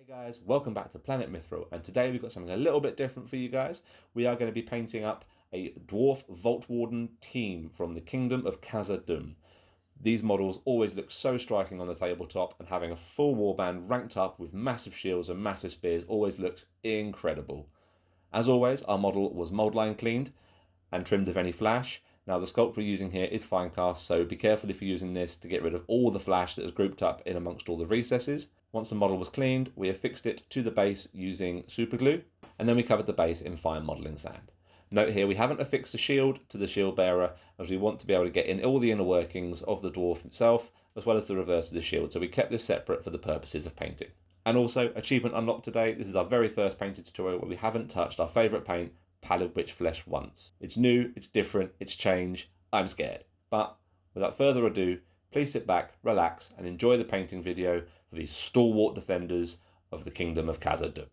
Guys, welcome back to PlanetMithril, and today we've got something a little bit different for you guys. We are going to be painting up a Dwarf Vault Warden Team from the Kingdom of Khazad Dum. These models always look so striking on the tabletop, and having a full warband ranked up with massive shields and massive spears always looks incredible. As always, our model was mold line cleaned and trimmed of any flash. Now the sculpt we're using here is fine cast, so be careful if you're using this to get rid of all the flash that is grouped up in amongst all the recesses. Once the model was cleaned, we affixed it to the base using super glue, and then we covered the base in fine modelling sand. Note here, we haven't affixed a shield to the shield bearer, as we want to be able to get in all the inner workings of the dwarf itself, as well as the reverse of the shield, so we kept this separate for the purposes of painting. And also, achievement unlocked today, this is our very first painted tutorial where we haven't touched our favourite paint, Palid Wych Flesh, once. It's new, it's different, it's change. I'm scared. But without further ado, please sit back, relax, and enjoy the painting video for these stalwart defenders of the Kingdom of Khazad Dum.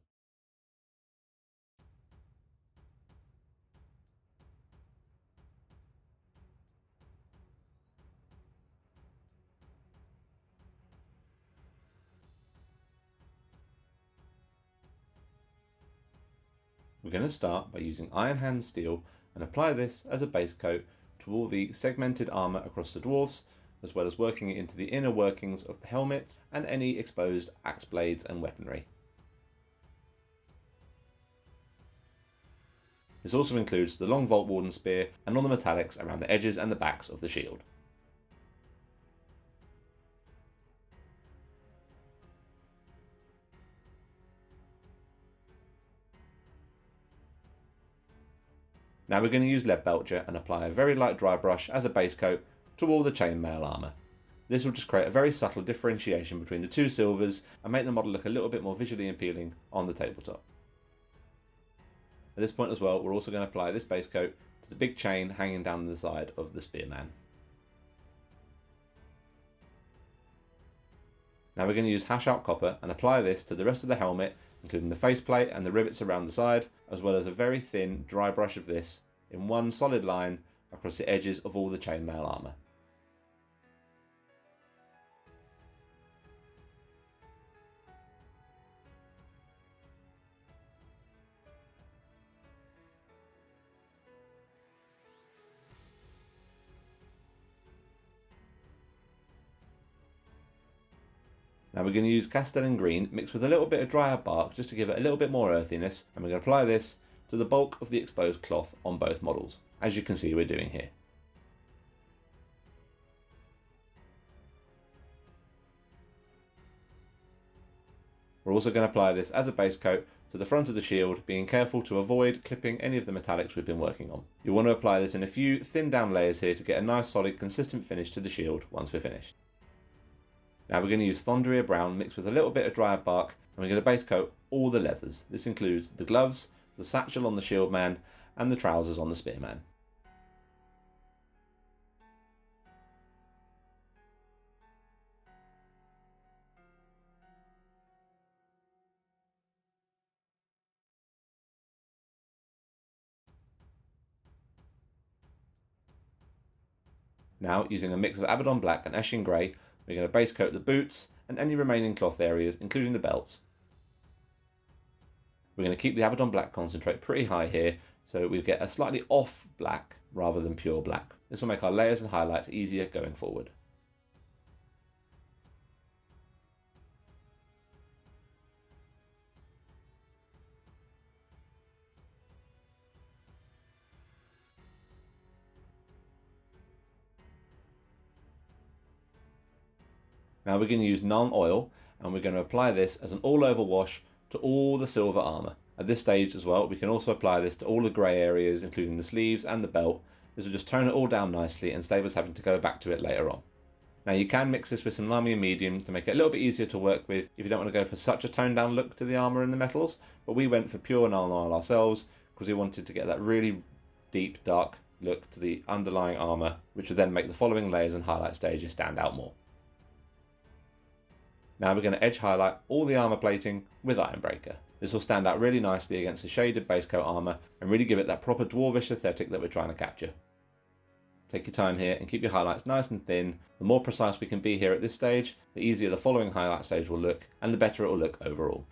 We're going to start by using Iron Hand Steel and apply this as a base coat to all the segmented armour across the dwarves, as well as working it into the inner workings of the helmets and any exposed axe blades and weaponry. This also includes the long Vault Warden spear and all the metallics around the edges and the backs of the shield. Now we're going to use lead belcher and apply a very light dry brush as a base coat to all the chainmail armour. This will just create a very subtle differentiation between the two silvers and make the model look a little bit more visually appealing on the tabletop. At this point as well, we're also going to apply this base coat to the big chain hanging down the side of the spearman. Now we're going to use hash out copper and apply this to the rest of the helmet, including the faceplate and the rivets around the side, as well as a very thin dry brush of this in one solid line across the edges of all the chainmail armour. Now we're going to use Castellan Green mixed with a little bit of drier bark just to give it a little bit more earthiness, and we're going to apply this to the bulk of the exposed cloth on both models, as you can see we're doing here. We're also going to apply this as a base coat to the front of the shield, being careful to avoid clipping any of the metallics we've been working on. You want to apply this in a few thin down layers here to get a nice solid consistent finish to the shield once we're finished. Now we're going to use Thonderia Brown mixed with a little bit of drier bark, and we're going to base coat all the leathers. This includes the gloves, the satchel on the shieldman, and the trousers on the spearman. Now, using a mix of Abaddon Black and Eshin Grey, we're going to base coat the boots and any remaining cloth areas, including the belts. We're going to keep the Abaddon Black concentrate pretty high here, so we get a slightly off black rather than pure black. This will make our layers and highlights easier going forward. Now we're going to use Nuln Oil, and we're going to apply this as an all-over wash to all the silver armour. At this stage as well, we can also apply this to all the grey areas, including the sleeves and the belt. This will just tone it all down nicely and save us having to go back to it later on. Now you can mix this with some Lamia Medium to make it a little bit easier to work with if you don't want to go for such a toned down look to the armour and the metals, but we went for pure Nuln Oil ourselves because we wanted to get that really deep, dark look to the underlying armour, which would then make the following layers and highlight stages stand out more. Now we're going to edge highlight all the armour plating with Ironbreaker. This will stand out really nicely against the shaded base coat armour and really give it that proper dwarvish aesthetic that we're trying to capture. Take your time here and keep your highlights nice and thin. The more precise we can be here at this stage, the easier the following highlight stage will look and the better it will look overall.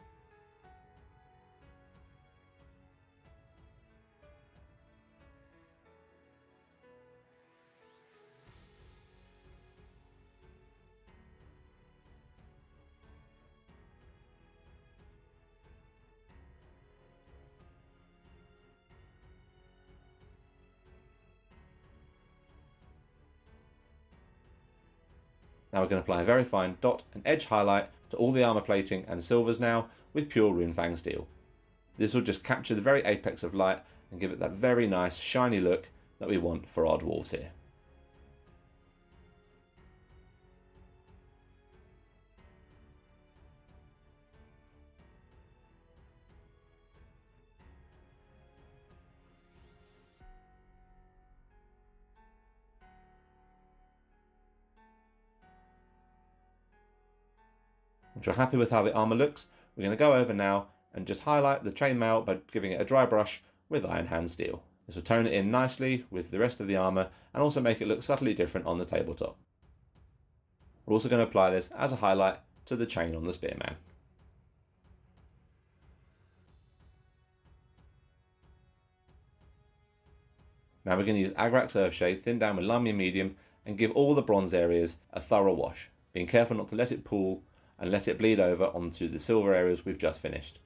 Now we're going to apply a very fine dot and edge highlight to all the armour plating and silvers now with pure runefang steel. This will just capture the very apex of light and give it that very nice shiny look that we want for our dwarves here. Once you're happy with how the armour looks, we're going to go over now and just highlight the chainmail by giving it a dry brush with iron hand steel. This will tone it in nicely with the rest of the armour and also make it look subtly different on the tabletop. We're also going to apply this as a highlight to the chain on the spearman. Now we're going to use Agrax Earthshade, thin down with Lamy Medium, and give all the bronze areas a thorough wash, being careful not to let it pool and let it bleed over onto the silver areas we've just finished.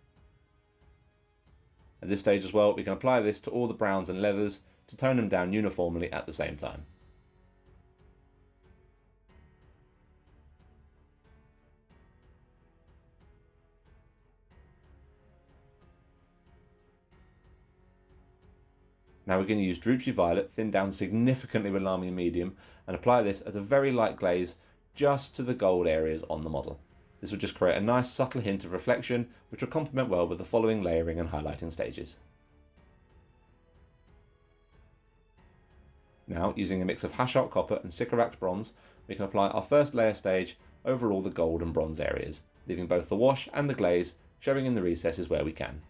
At this stage as well, we can apply this to all the browns and leathers to tone them down uniformly at the same time. Now we're going to use Druchii Violet, thin down significantly with Lamy Medium, and apply this as a very light glaze just to the gold areas on the model. This will just create a nice subtle hint of reflection, which will complement well with the following layering and highlighting stages. Now, using a mix of Hashart Copper and Sycorax Bronze, we can apply our first layer stage over all the gold and bronze areas, leaving both the wash and the glaze showing in the recesses where we can.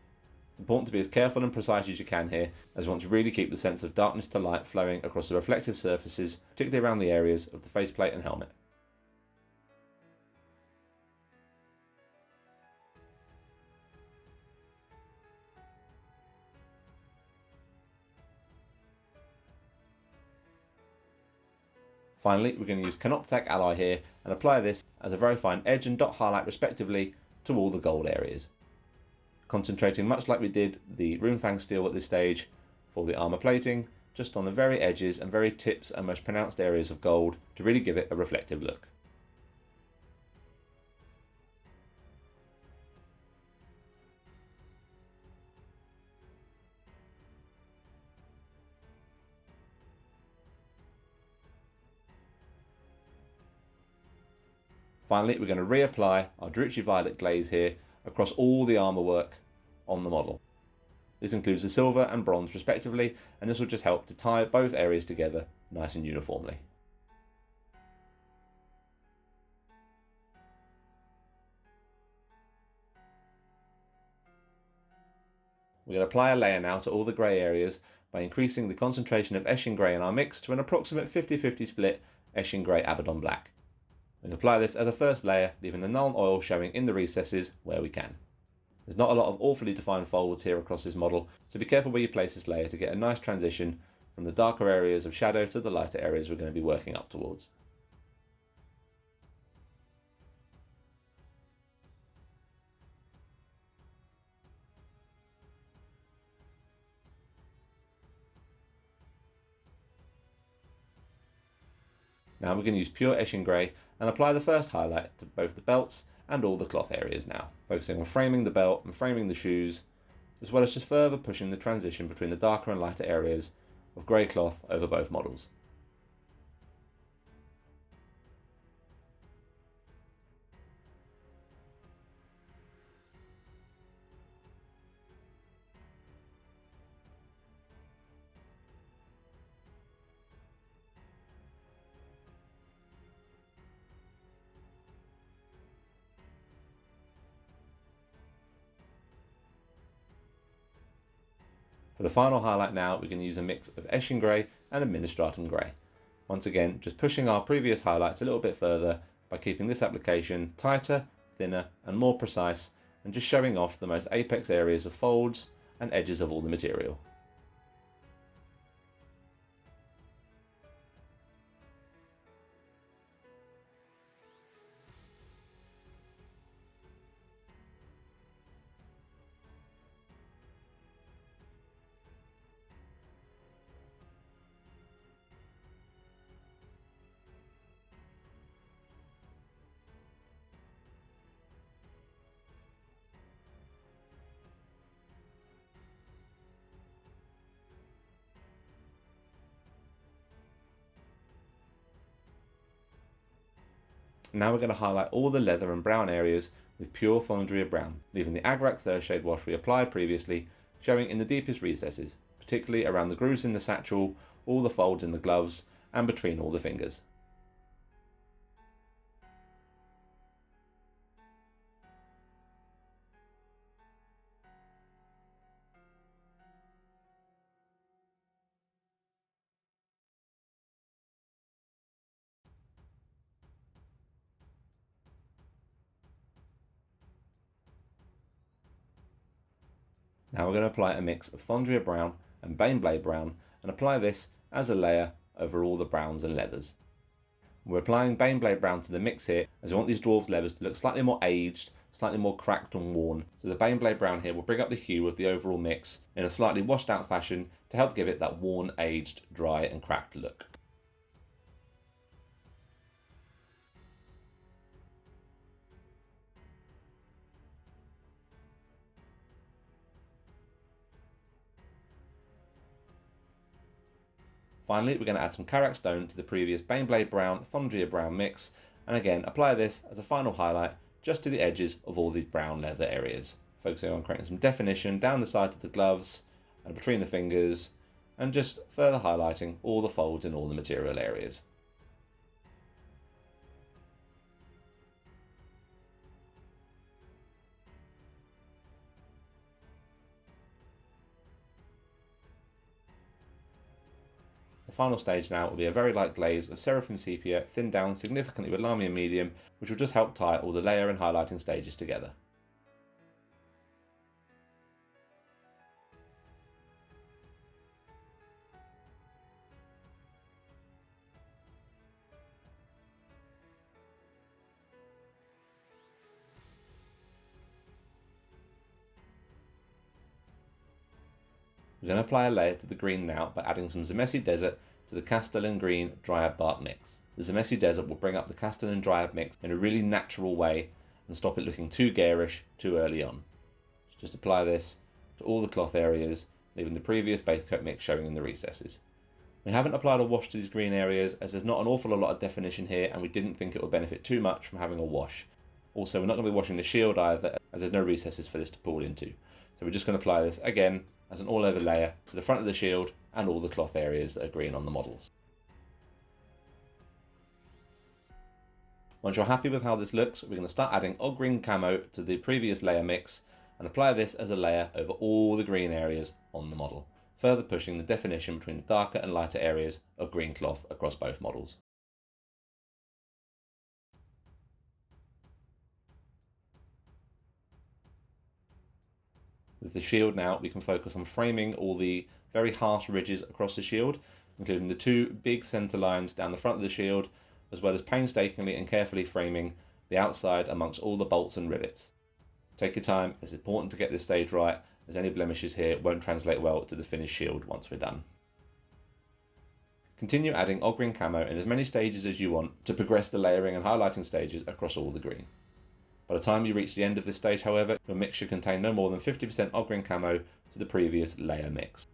It's important to be as careful and precise as you can here, as we want to really keep the sense of darkness to light flowing across the reflective surfaces, particularly around the areas of the faceplate and helmet. Finally, we're going to use Canoptek Ally here and apply this as a very fine edge and dot highlight respectively to all the gold areas. Concentrating much like we did the runefang steel at this stage for the armour plating, just on the very edges and very tips and most pronounced areas of gold to really give it a reflective look. Finally, we're going to reapply our Druchii Violet glaze here across all the armour work on the model. This includes the silver and bronze respectively, and this will just help to tie both areas together nice and uniformly. We're going to apply a layer now to all the grey areas by increasing the concentration of Eshin Grey in our mix to an approximate 50-50 split Eshin Grey Abaddon Black. We can apply this as a first layer, leaving the Nuln Oil showing in the recesses where we can. There's not a lot of awfully defined folds here across this model, so be careful where you place this layer to get a nice transition from the darker areas of shadow to the lighter areas we're going to be working up towards. Now we're going to use pure Eshin Grey and apply the first highlight to both the belts and all the cloth areas now, focusing on framing the belt and framing the shoes, as well as just further pushing the transition between the darker and lighter areas of grey cloth over both models. For the final highlight now, we're going to use a mix of Eshin Grey and Administratum Grey. Once again, just pushing our previous highlights a little bit further by keeping this application tighter, thinner and more precise, and just showing off the most apex areas of folds and edges of all the material. Now we're going to highlight all the leather and brown areas with pure Thondria brown, leaving the Agrak Thirstshade wash we applied previously showing in the deepest recesses, particularly around the grooves in the satchel, all the folds in the gloves, and between all the fingers. Now we're going to apply a mix of Thondria brown and Baneblade brown and apply this as a layer over all the browns and leathers. We're applying Baneblade brown to the mix here as we want these dwarves leathers to look slightly more aged, slightly more cracked and worn. So the Baneblade brown here will bring up the hue of the overall mix in a slightly washed out fashion to help give it that worn, aged, dry and cracked look. Finally, we're going to add some Karak stone to the previous Baneblade brown, Thondria brown mix, and again apply this as a final highlight just to the edges of all these brown leather areas, focusing on creating some definition down the sides of the gloves and between the fingers, and just further highlighting all the folds in all the material areas. The final stage now will be a very light glaze of Seraphim Sepia, thinned down significantly with Lamium Medium, which will just help tie all the layer and highlighting stages together. We're going to apply a layer to the green now by adding some Zemesi Desert to the Castellan Green Dryad Bark mix. The Zemesi Desert will bring up the Castellan Dryad mix in a really natural way and stop it looking too garish too early on. Just apply this to all the cloth areas, leaving the previous base coat mix showing in the recesses. We haven't applied a wash to these green areas as there's not an awful lot of definition here and we didn't think it would benefit too much from having a wash. Also, we're not going to be washing the shield either as there's no recesses for this to pull into. So we're just going to apply this again as an all-over layer to the front of the shield and all the cloth areas that are green on the models. Once you're happy with how this looks, we're going to start adding odd green camo to the previous layer mix and apply this as a layer over all the green areas on the model, further pushing the definition between the darker and lighter areas of green cloth across both models. With the shield now, we can focus on framing all the very harsh ridges across the shield, including the two big centre lines down the front of the shield, as well as painstakingly and carefully framing the outside amongst all the bolts and rivets. Take your time, it's important to get this stage right, as any blemishes here won't translate well to the finished shield once we're done. Continue adding odd green camo in as many stages as you want to progress the layering and highlighting stages across all the green. By the time you reach the end of this stage, however, your mix should contain no more than 50% odd green camo to the previous layer mix.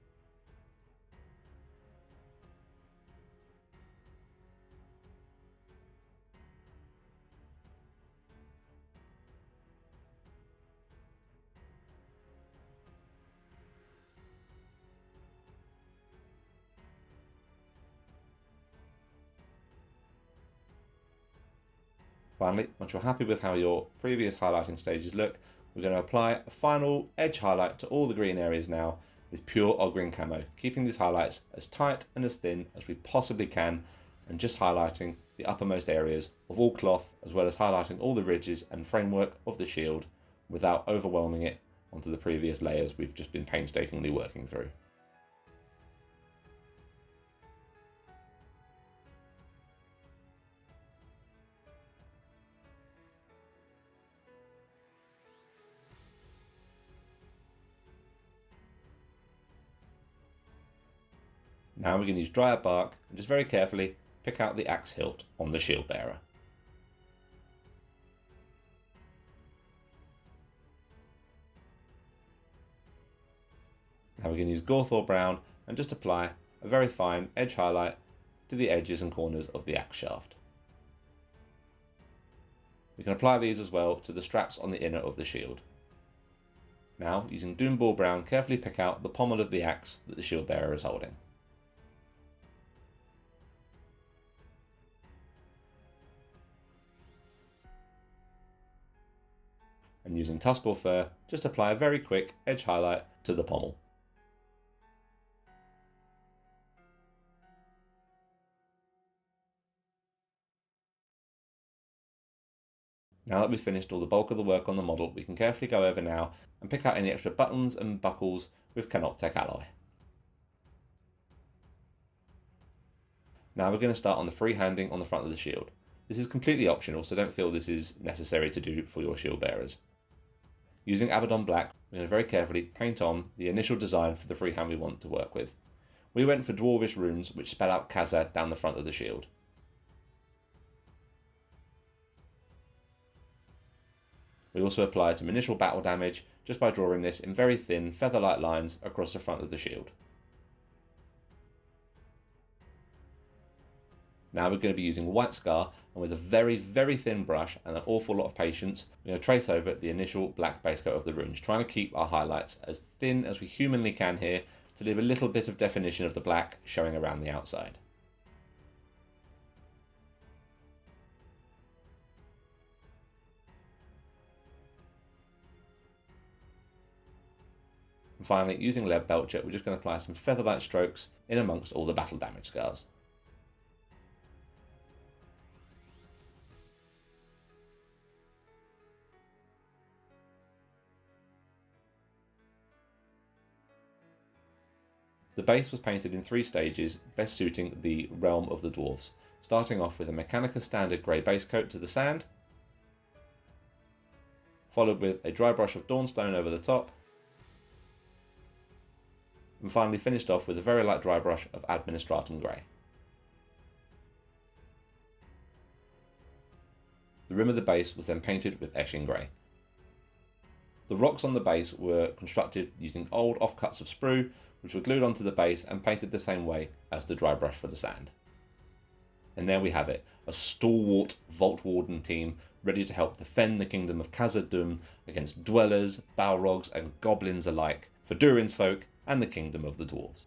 Finally, once you're happy with how your previous highlighting stages look, we're going to apply a final edge highlight to all the green areas now with pure odd green camo, keeping these highlights as tight and as thin as we possibly can and just highlighting the uppermost areas of all cloth as well as highlighting all the ridges and framework of the shield without overwhelming it onto the previous layers we've just been painstakingly working through. Now we're going to use Dryad Bark and just very carefully pick out the axe hilt on the shield bearer. Now we're going to use Gawthor Brown and just apply a very fine edge highlight to the edges and corners of the axe shaft. We can apply these as well to the straps on the inner of the shield. Now, using Doom Ball Brown, carefully pick out the pommel of the axe that the shield bearer is holding. And using Tuskor Fur, just apply a very quick edge highlight to the pommel. Now that we've finished all the bulk of the work on the model, we can carefully go over now and pick out any extra buttons and buckles with Canoptech Alloy. Now we're going to start on the freehanding on the front of the shield. This is completely optional, so don't feel this is necessary to do for your shield bearers. Using Abaddon Black, we're going to very carefully paint on the initial design for the freehand we want to work with. We went for dwarvish runes which spell out Khazad down the front of the shield. We also applied some initial battle damage just by drawing this in very thin feather-like lines across the front of the shield. Now we're going to be using White Scar, and with a very, very thin brush and an awful lot of patience, we're going to trace over the initial black base coat of the runes, trying to keep our highlights as thin as we humanly can here to leave a little bit of definition of the black showing around the outside. And finally, using Lead Belcher, we're just going to apply some feather-like strokes in amongst all the battle damage scars. The base was painted in 3 stages, best suiting the realm of the dwarves, starting off with a Mechanica standard grey base coat to the sand, followed with a dry brush of Dawnstone over the top, and finally finished off with a very light dry brush of Administratum Grey. The rim of the base was then painted with Eshin Grey. The rocks on the base were constructed using old offcuts of sprue, which were glued onto the base and painted the same way as the dry brush for the sand. And there we have it, a stalwart Vault Warden team ready to help defend the kingdom of Khazad Dum against dwellers, balrogs and goblins alike, for Durin's folk and the kingdom of the dwarves.